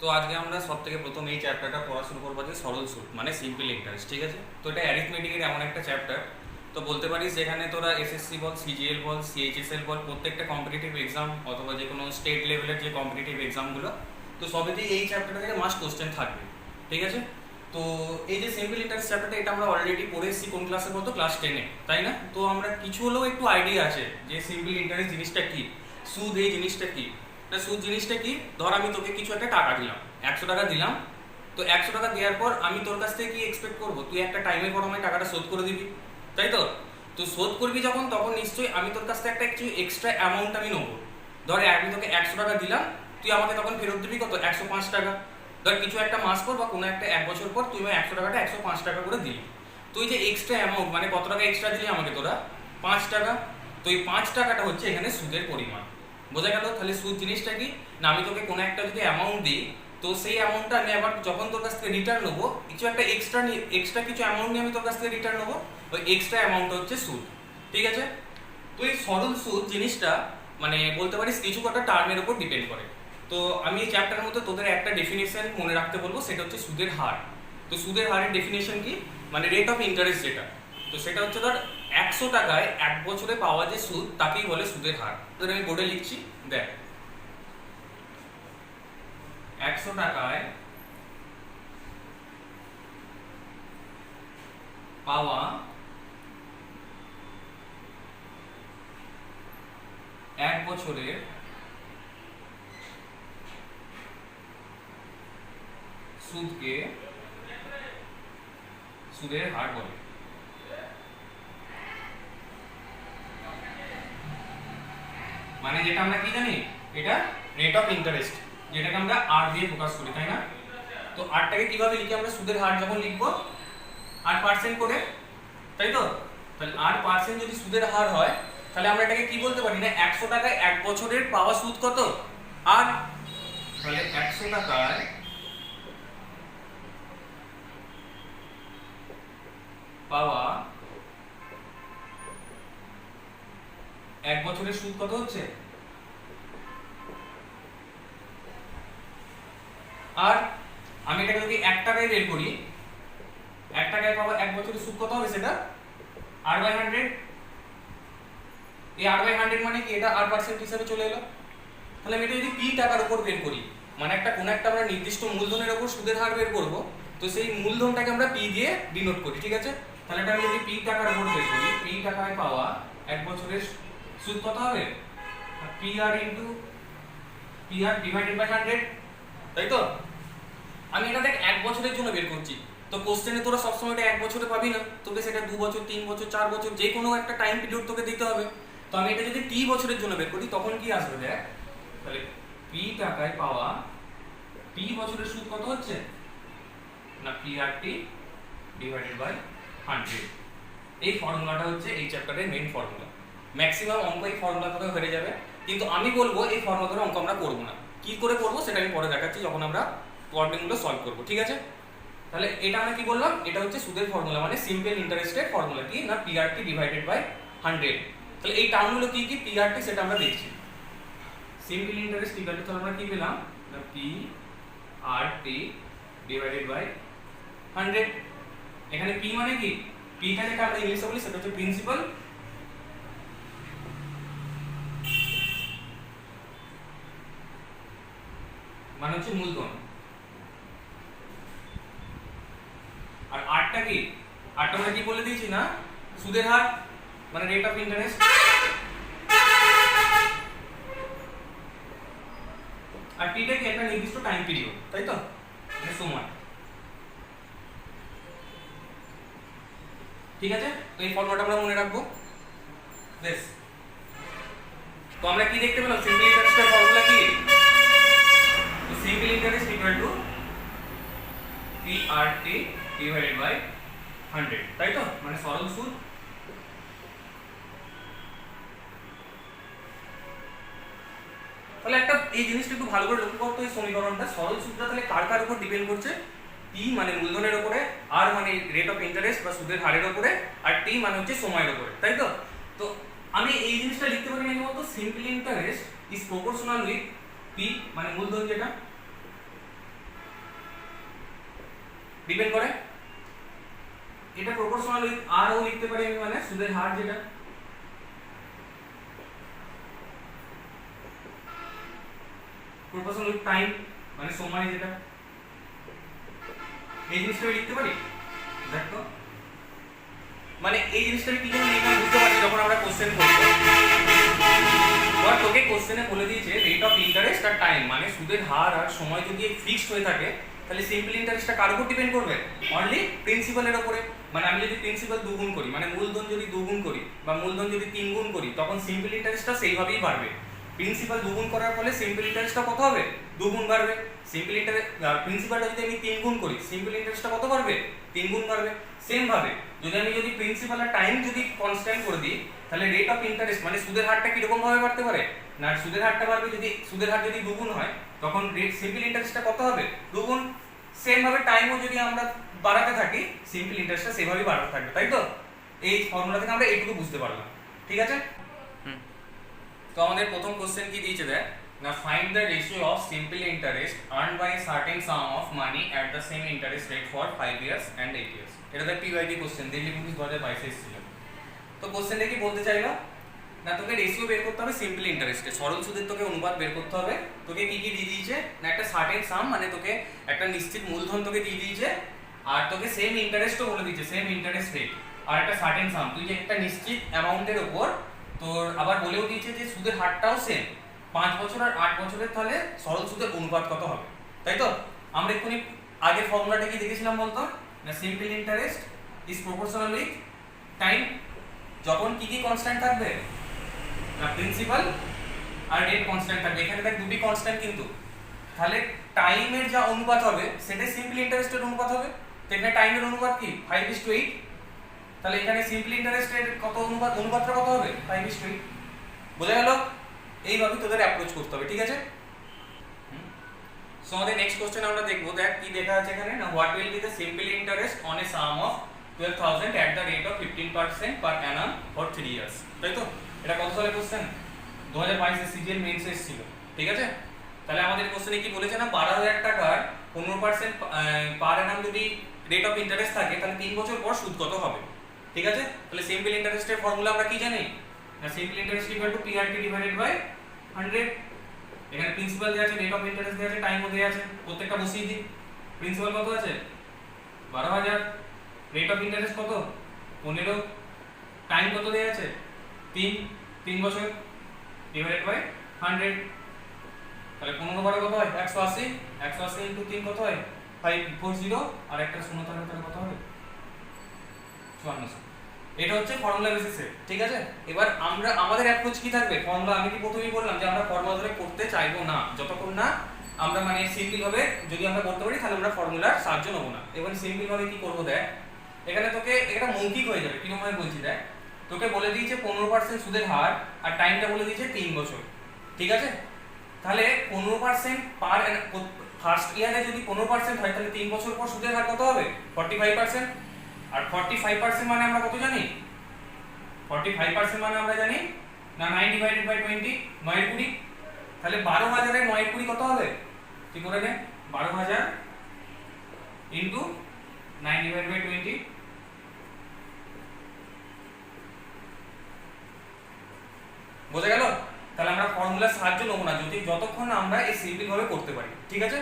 তো আজকে আমরা সব থেকে প্রথম এই চ্যাপ্টারটা পড়া শুরু করবো যে সরল সুদ মানে সিম্পল ইন্টারেস্ট, ঠিক আছে। তো এটা অ্যারিথমেটিকের এমন একটা চ্যাপ্টার, তো বলতে পারিস যেখানে তোরা এসএসসি বল, সিজিএল বল, সিএইচএসএল বল, প্রত্যেকটা কম্পিটিটিভ এক্সাম অথবা যে কোনো স্টেট লেভেলের যে কম্পিটিটিভ এক্সামগুলো, তো সবেতেই এই চ্যাপ্টারটা থেকে মাস্ট কোশ্চেন থাকবে, ঠিক আছে। তো এই যে সিম্পল ইন্টারেস্ট চ্যাপ্টারটা, এটা আমরা অলরেডি পড়ে এসেছি কোন ক্লাসে বলতো, ক্লাস 10-এ, তাই না? তো আমরা কিছু হলেও একটু আইডিয়া আছে যে সিম্পল ইন্টারেস্ট জিনিসটা কি, সুদ এই জিনিসটা কি। সুদ জিনিসটা কি, ধর আমি তোকে কিছু একটা টাকা দিলাম, 100 টাকা দিলাম। তো 100 টাকা দেওয়ার পর আমি তোর কাছ থেকে কি এক্সপেক্ট করবো, তুই একটা টাইমের পর আমায় টাকাটা শোধ করে দিবি, তাই তো? তো শোধ করবি যখন, তখন নিশ্চয়ই আমি তোর কাছ থেকে একটা কিছু এক্সট্রা অ্যামাউন্ট আমি নেবো। ধর আমি তোকে 100 টাকা দিলাম, তুই আমাকে তখন ফেরত দিবি কত, 105 টাকা। ধর কিছু একটা মাস পর বা কোনো একটা 1 বছর পর তুই আমায় 100 টাকাটা 105 টাকা করে দিলি। তুই যে এক্সট্রা অ্যামাউন্ট মানে কত টাকা এক্সট্রা দিলি আমাকে তোরা, 5 টাকা। তো এই 5 টাকাটা হচ্ছে এখানে সুদের পরিমাণ। বোঝা গেল? তাহলে সুদ জিনিসটা কি না, আমি তোকে কোনো একটা যদি অ্যামাউন্ট দিই, তো সেই অ্যামাউন্টটা আমি আবার যখন তোর কাছ থেকে রিটার্ন নেবো, কিছু একটা এক্সট্রা কিছু অ্যামাউন্ট নিয়ে আমি তোর কাছ থেকে রিটার্ন নেবো, ওই এক্সট্রা অ্যামাউন্টটা হচ্ছে সুদ, ঠিক আছে। তো এই সরল সুদ জিনিসটা মানে বলতে পারিস কিছু কটা টার্মের উপর ডিপেন্ড করে। তো আমি এই চ্যাপ্টারের মধ্যে তোদের একটা ডেফিনেশন মনে রাখতে বলবো, সেটা হচ্ছে সুদের হার। তো সুদের হারের ডেফিনেশন কি, মানে রেট অফ ইন্টারেস্ট যেটা, তো সেটা হচ্ছে ধর 100 টাকায় 1 বছরে পাওয়া যে সুদ, তাকেই বলে সুদের হার। তোদের আমি বোর্ডে লিখছি, দেখ। 100 টাকায় পাওয়া 1 বছরের সুদকে সুদের হার বলে। মানে যেটা আমরা কি জানি, এটা রেট অফ ইন্টারেস্ট, যেটাকে আমরা আর দিয়ে প্রকাশ করি, তাই না? তো আরটাকে কিভাবে লিখি আমরা, সুদের হার যখন লিখবো 8% করে, তাই তো? তাহলে 8% যদি সুদের হার হয়, তাহলে আমরা এটাকে কি বলতে পারি না, 100 টাকায় 1 বছরের পাওয়া সুদ কত, 8। তাহলে 100 টাকায় পাওয়া 1 বছরের সুদ কত হচ্ছে, আর আমি এটাকে যদি 1 টাকায় বের করি, 1 টাকায় পাওয়া 1 বছরের সুদ কত হবে, সেটা r/100। এই r/100 মানে কি, এটা r% হিসাবে চলে এলো। তাহলে আমি এটা যদি p টাকার উপর বের করি, মানে কোন একটা আমরা নির্দিষ্ট মূলধনের উপর সুদের হার বের করব, তো সেই মূলধনটাকে আমরা p দিয়ে ডিনোট করি, ঠিক আছে। তাহলে এটা আমি যদি p টাকার উপর বের করি, p টাকায় পাওয়া 1 বছরের সুদ কত হবে, pr ডিভাইডেড বাই 100, তাই তো? আমি এটা দেখ 1 বছরের জন্য বের করছি। তো কোশ্চেনে তোরা সবসময় এটা 1 বছরে পাবি না, তোকে সেটা 2 বছর, 3 বছর, 4 বছর, যে কোনো একটা টাইম পিরিয়ড তোকে দিতে হবে। তো আমি এটা যদি t বছরের জন্য বের করি, তখন কি আসবে দেখ, তাহলে p টাকায় পাওয়া t বছরের সুদ কত হচ্ছে না, PRT ডিভাইডেড বাই 100। এই ফর্মুলাটা হচ্ছে এই চ্যাপ্টারের মেইন ফর্মুলা। ম্যাক্সিমাম অঙ্ক এই ফর্মুলা থেকে হয়ে যাবে, কিন্তু আমি বলবো এই ফর্মুলা ধরে অঙ্ক আমরা করবো না। কি করে করবো সেটা আমি পরে দেখাচ্ছি যখন আমরা প্রবলেমগুলো সলভ করবো, ঠিক আছে। তাহলে এটা আমরা কি বললাম, এটা হচ্ছে সুদের ফর্মুলা, মানে সিম্পল ইন্টারেস্টের ফর্মুলা কি না, PRT ডিভাইডেড বাই 100। তাহলে এই টার্মগুলো কি কি, PRT সেটা আমরা দেখছি। সিম্পল ইন্টারেস্ট ইকুয়াল টু, তাহলে আমরা কি পেলাম না, PRT ডিভাইডেড বাই 100। এখানে P মানে কি, P টা যেটা আমরা ইংলিশে বলি সেটা হচ্ছে প্রিন্সিপাল, মানে হচ্ছে মূলধন। আর আরটা কি, আরটা আমরা কি বলে দিয়েছি না, সুদের হার, মানে রেট অফ ইন্টারেস্ট। আর টিটা কি, একটা নির্দিষ্ট টাইম পিরিয়ড, তাই তো, মানে সময়, ঠিক আছে। তো এই ফর্মুলাটা আমরা মনে রাখবো, বেশ। তো আমরা কি দেখতে পেলাম, সিম্পল ইন্টারেস্টের ফর্মুলা কি, তো simple interest equal to PRT divided by 100, তাই তো, মানে সরল সুদ। তাহলে একটা এই জিনিসটা একটু ভালো করে লক্ষ্য করতে, এই সমীকরণটা সরল সুদটা তাহলে কার কার উপর ডিপেন্ড করছে, P মানে মূলধনের উপরে, R মানে রেট অফ ইন্টারেস্ট বা সুদের হারের উপরে, আর T মানে হচ্ছে সময়ের উপরে, তাই তো। তো আমি এই জিনিসটা লিখতে পারি না, বলতো simple interest is proportional with P মানে মূলধন যেটা, ডিপেন্ড করে। এটা প্রপোর্শনাল উইথ আর ও লিখতে পারি আমি, মানে সুদের হার যেটা, প্রপোর্শনাল উইথ টাইম মানে সময় যেটা, এই জিনিসটা লিখতে পারি। দেখো মানে এই জিনিসটা কি জন্য লিখলাম বুঝতে পারছি যখন আমরা কোশ্চেন করব। তোকে কোশ্চেনে বলে দিয়েছে রেট অফ ইন্টারেস্ট আর টাইম, মানে সুদের হার আর সময় যদি ফিক্সড হয়ে থাকে তাহলে সিম্পল ইন্টারেস্টটা কার উপর ডিপেন্ড করবে? অনলি প্রিন্সিপালের উপরে। মানে আমি যদি প্রিন্সিপাল দুগুণ করি, মানে মূলধন যদি দুগুণ করি বা মূলধন যদি তিনগুণ করি, তখন সিম্পল ইন্টারেস্টটা সেইভাবেই বাড়বে। প্রিন্সিপাল দুগুণ করার ফলে সিম্পল ইন্টারেস্টটা কত হবে? দুগুণ বাড়বে। সিম্পল ইন্টারেস্ট প্রিন্সিপালটা যদি আমি তিনগুণ করি, সিম্পল ইন্টারেস্টটা কত বাড়বে? তিনগুণ বাড়বে। সেম ভাবে যদি প্রিন্সিপাল আর টাইম যদি কনস্ট্যান্ট করে দিই, তাহলে রেট অফ ইন্টারেস্ট মানে সুদের হারটা কিরকম ভাবে বাড়তে পারে না, সুদের হারটা বাড়বে। যদি সুদের হার যদি দুগুণ হয় তখন রেট সিম্পল ইন্টারেস্টটা কত হবে? দুগুণ। সেম ভাবে টাইমও যদি আমরা বাড়াতে থাকি, সিম্পল ইন্টারেস্টটা সেভাবেই বাড়তে থাকবে, তাই তো? এই ফর্মুলা থেকে আমরা এইটুকু বুঝতে পারলাম, ঠিক আছে? তো আমাদের প্রথম কোশ্চেন কি দিয়েছে দেখ না, find the ratio of simple interest earned by certain sum of money at the same interest rate for 5 years and 8 years. এটা একটা পিওয়াইটি কোশ্চেন, দিল্লি পুলিশ 2022 এসেছিল। তো কোশ্চেনটা কি বলতে চাইলো না, তোকে রেশিও বের করতে হবে সিম্পল ইন্টারেস্টে, সরল সুদের তোকে অনুপাত বের করতে হবে। তোকে কি কি দিয়ে দিয়েছে না, একটা সার্টেন সাম মানে তোকে একটা নিশ্চিত মূলধন তোকে দিয়ে দিয়েছে, আর তোকে সেম ইন্টারেস্টও বলে দিয়েছে, সেম ইন্টারেস্ট রেট আর একটা সার্টেন সাম, তুই যে একটা নিশ্চিত অ্যামাউন্টের উপর তোর আবার বলেও দিয়েছে যে সুদের হারটাও সেম 5 বছর আর 8 বছরের, তাহলে সরল সুদের অনুপাত কত হবে, তাই তো? আমরা এক্ষুনি আগের ফর্মুলাটা কি দেখেছিলাম বলতো না, simple interest is proportional with time. যখন কি কি কনস্ট্যান্ট থাকবে না, প্রিন্সিপাল আর রেট কনস্ট্যান্ট থাকবে। এখানে দেখ দুটি কনস্ট্যান্ট, কিন্তু তাহলে টাইমের যা অনুপাত হবে সেটাই সিম্পল ইন্টারেস্টের অনুপাত হবে। তো এখানে টাইমের অনুপাত কি 5:8, তাহলে এখানে সিম্পল ইন্টারেস্টের কত অনুপাতটা কত হবে? 5:8। বোঝা গেল? এইভাবে তোদের অ্যাপ্রোচ করতে হবে, ঠিক আছে? সো আমাদের নেক্সট কোশ্চেন আমরা দেখবো, দেখ কি লেখা আছে এখানে না, what will be the simple interest on a some of 12,000 at the rate of 15% per Anam for 3 years, তাই তো? এটা কত সালের কোশ্চেন? 2022 এর সিজিএল মেইনস এসেছিল, ঠিক আছে? তাহলে আমাদের কোশ্চেনে কি বলেছে না, 12,000 টাকার 15% পার অ্যানাম যদি রেট অফ ইন্টারেস্ট থাকে, তাহলে 3 বছর পর সুদ কত হবে, ঠিক আছে? তাহলে সিম্পল ইন্টারেস্টের ফর্মুলা আমরা কি জানি না, simple interest equal to PRT divided by 100। এখানে প্রিন্সিপাল দেয়া আছে, রেট অফ ইন্টারেস্ট দেয়া আছে, টাইমও দেয়া আছে, প্রত্যেকটা বসিয়ে দিই। প্রিন্সিপাল কত আছে? 12,000। রেট অফ ইন্টারেস্ট কত? 15। টাইম কত দেয়া আছে? 3 বছর ডিভাইডেড বাই 100। তাহলে 15 বারে কত হয়? 180। 180 ইনটু 3 কত হয়? 540। আর একটা শূন্য থাকলে তাহলে কত হবে? 5400। এটা হচ্ছে ফর্মুলা বেসিসে, ঠিক আছে? এবার আমরা আমাদের অ্যাপ্রোচ কি থাকবে? ফর্মুলা আমি কি প্রথমেই বললাম যে আমরা ফর্মুলা ধরে করতে চাইবো না, যতক্ষণ না আমরা মানে সিম্পল ভাবে যদি আমরা করতে পারি তাহলে আমরা ফর্মুলার সাহায্য নেব না। এবার সিম্পল ভাবে কি করব দেখ, এখানে তোকে এটা মৌখিক হয়ে যাবে, কিরকম ভাবে বলছি দেখ, তোকে বলে দিয়েছে 15% সুদের হার আর টাইমটা বলে দিয়েছে 3 বছর, ঠিক আছে? তাহলে 15% পার ফার্স্ট ইয়ারে যদি 15% হয়, তাহলে 3 বছর পর সুদের হার কত হবে? 45%। আর 45% মানে আমরা কত জানি? 45% মানে আমরা জানি না 9 ডিভাইডেড বাই 20, 9 20। তাহলে 12,000 এর 9 20 কত হবে? তুই করে নে, 12,000 ইনটু 9 ডিভাইডেড বাই 20। বোঝা গেল? তাহলে আমরা ফর্মুলার সাহায্য নেব না যতক্ষণ না আমরা এই সিম্পল ভাবে করতে পারি, ঠিক আছে?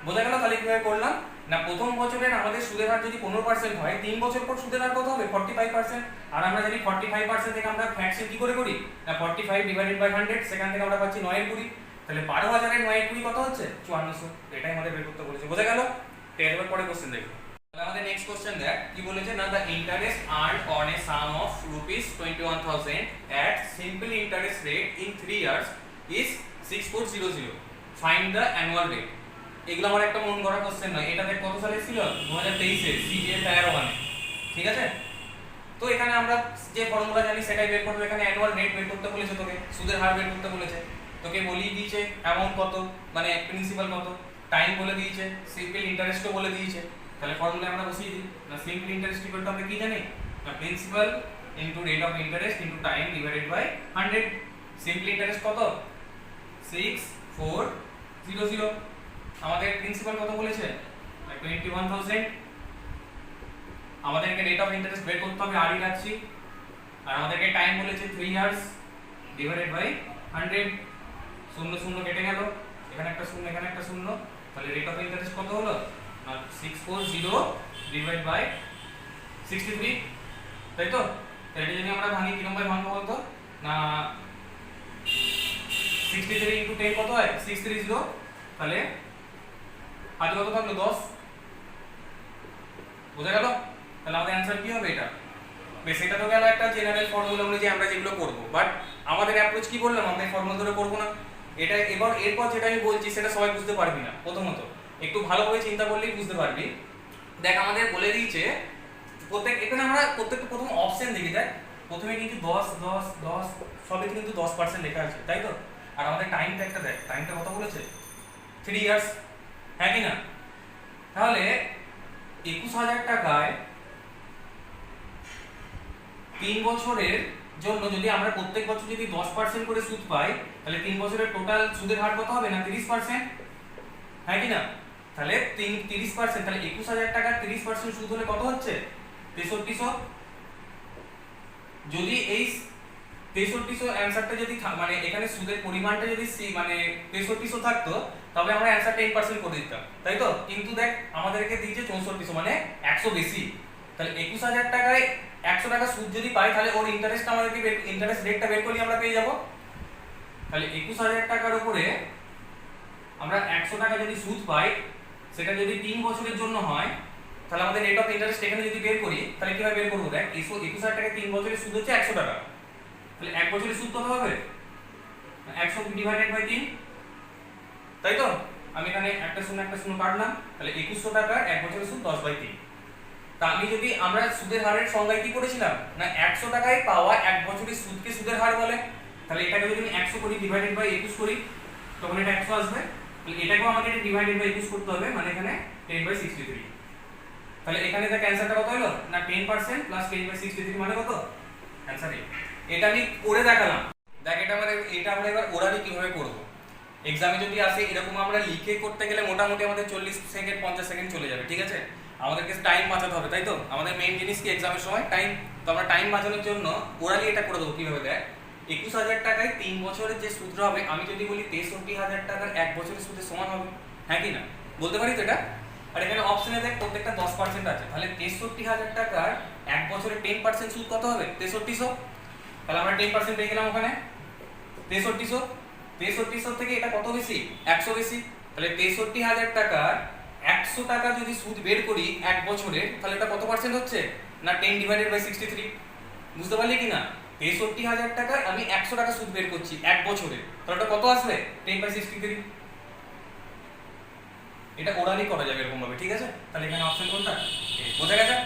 বোঝা গেল? তাহলে কিভাবে করলাম না, প্রথম বছরের আমাদের সুদের হার যদি 15% হয়, 3 বছর পর সুদের হার কত হবে? 45%। আর আমরা জানি 45% থেকে আমরা ফ্র্যাকশন কি করে করি না, 45 ডিভাইডেড বাই 100, সেখান থেকে আমরা পাচ্ছি 9 20। তাহলে 12,000 এর 9 20 কত হচ্ছে? 5400। এটাই আমাদের বের করতে বলেছে, বোঝা গেল? এরপর পরে কোশ্চেন দেখো। তাহলে আমাদের নেক্সট কোশ্চেন দেখ কি বলেছে না, the interest earned on a some of ₹21,000 at simple interest rate in 3 years is 6400. Find the annual rate. এগুলো আমার একটা মন করা কোশ্চেন নয়, এটা দেখ কত সালে ছিল? 2023 এ সিজিএল টায়ার 1 এ, ঠিক আছে? তো এখানে আমরা যে ফর্মুলা জানি সেটাই বের করব। এখানে অ্যানুয়াল রেট বের করতে বলেছে, তোকে সুদের হার বের করতে বলেছে, তোকে বলিয়ে দিয়েছে অ্যামাউন্ট কত মানে প্রিন্সিপাল কত, টাইম বলে দিয়েছে, সিম্পল ইন্টারেস্টও বলে দিয়েছে। তাহলে ফর্মুলা আমরা বসিয়ে দিই না, সিম্পল ইন্টারেস্ট ইকুয়াল টু আমরা কি জানি না, principal into rate of interest into time divided by 100। Simple interest কত? 6400। আমাদের প্রিন্সিপাল কত বলেছে? 21,000 আমাদেরকে রেট অফ ইন্টারেস্ট বের করতে হবে, আরই রাখছি, আর আমাদেরকে টাইম বলেছে 3 ইয়ার্স ডিভাইডেড বাই 100, শূন্য শূন্য কেটে গেল, এখানে একটা শূন্য এখানে একটা শূন্য, তাহলে রেট অফ ইন্টারেস্ট কত হলো না 640 ডিভাইড বাই 63, তাই তো? তাহলে এটা যদি আমরা ভাঙি কিরকম ভাবে ভাঙবো বলতো না, 63 ইনটু 10 কত হয় 630, তাহলে আজ কত থাকলো 10, বুঝা গেল? তাহলে আমাদের অ্যানসার কি হবে এটা? বেশ, এটা তো গেল একটা জেনারেল ফর্মুলা অনুযায়ী আমরা যেগুলো করব, বাট আমাদের অ্যাপ্রোচ কি বললাম, আমরা ফর্মুলা ধরে করব না। এটা এবার এরপর যেটা আমি বলছি সেটা সবাই বুঝতে পারবি না, প্রথমত একটু ভালোভাবে চিন্তা করলেই বুঝতে পারবি। দেখ আমাদের বলে দিয়েছে প্রত্যেক, এখানে আমরা প্রত্যেকটা প্রথম অপশন দেখি, দেখ প্রথমে কিন্তু 10 10 10 সবই কিন্তু 10% লেখা আছে, তাই তো? আর আমাদের টাইমটা একটা দেখ, টাইমটা কত বলেছে 3 ইয়ার্স, হ্যাঁ কি না? তাহলে 21,000 টাকায় 3 বছরের জন্য যদি আমরা প্রত্যেক বছর যদি 10% করে সুদ পাই, তাহলে 3 বছরের টোটাল সুদের হার কত হবে না 30%, হ্যাঁ কি না? তাহলে 30%, তাহলে 21,000 টাকা 30% সুদ হলে কত হচ্ছে 6300। যদি এই 6300 অ্যানসারটা যদি মানে এখানে সুদের পরিমাণটা যদি মানে 6300 থাকতো, তবে আমরা অ্যানসার 10% করে দিতাম, তাই তো? কিন্তু দেখ আমাদেরকে দিয়েছে 6400, মানে 100 বেশি। তাহলে 21,000 টাকায় 100 টাকা সুদ যদি পাই, তাহলে ওর ইন্টারেস্ট আমাদেরকে ইন্টারেস্ট রেটটা বের করলে আমরা পেয়ে যাব। তাহলে 21,000 টাকার উপরে আমরা 100 টাকা যদি সুদ পাই, সেটা যদি 3 বছরের জন্য হয়, তাহলে আমাদের রেট অফ ইন্টারেস্ট এখানে যদি বের করি, তাহলে কিভাবে বের করব? দেখ 21,000 টাকায় 3 বছরের সুদ হচ্ছে 100 টাকা, তাহলে 1 বছরের সুদ কত হবে 100 ডিভাইডেড বাই 3, তাই তো? আমি এখানে একটা শূন্য কাটলাম, তাহলে 2100 টাকা 1 বছরের সুদ 10/3। তা আমি যদি আমরা সুদের হারের সংজ্ঞায় কি করেছিলাম না 100 টাকায় পাওয়া 1 বছরের সুদকে সুদের হার বলে, তাহলে এটাকে যদি আমি 100 করি ডিভাইডেড বাই 21 করি, তখন এটা 100 আসবে। তাহলে এটাকেও আমাকে ডিভাইডেড বাই 21 করতে হবে, মানে এখানে 10/63। তাহলে এখানে দেখ অ্যানসারটা কত হলো না 10% প্লাস 10/63 মানে কত অ্যানসার। এটা আমি করে দেখালাম। দেখ এটা আমরা এবার ওরালি কিভাবে করব। এক্সামে যদি আসে এরকম আমরা লিখে করতে গেলে মোটামুটি আমাদের 40 সেকেন্ড 50 সেকেন্ড চলে যাবে, ঠিক আছে? আমাদেরকে টাইম বাঁচাতে হবে, তাই তো? আমাদের মেইন জিনিস কি এক্সামের সময় টাইম। তো আমরা টাইম বাঁচানোর জন্য ওরালি এটা করে দেবো। কিভাবে দেখ 21,000 টাকায় 3 বছরের যে সুদটা হবে, আমি যদি বলি 63,000 টাকার 1 বছরের সুদের সমান হবে, হ্যাঁ কি না? বলতে পারি তো এটা? আর এখানে অপশনে দেখ প্রত্যেকটা 10% আছে, তাহলে 63,000 টাকার 1 বছরে 10% সুদ কত হবে 6300। তাহলে আমরা 10% পেয়ে গেলাম ওখানে 6300। 6300 থেকে এটা কত বেশি 100 বেশি, তাহলে 63,000 টাকার 100 টাকা যদি সুদ বের করি 1 বছরে, তাহলে এটা কত পার্সেন্ট হচ্ছে না 10 ডিভাইডেড বাই 63। বুঝতে পারলি কি না? 63,000 টাকায় আমি 100 টাকা সুদ বের করছি 1 বছরে, তাহলে এটা কত আসবে 10/63। এটা ওরালি করা যাবে এরকম ভাবে, ঠিক আছে? তাহলে এখানে অপশন কোনটা বোঝা গেছে?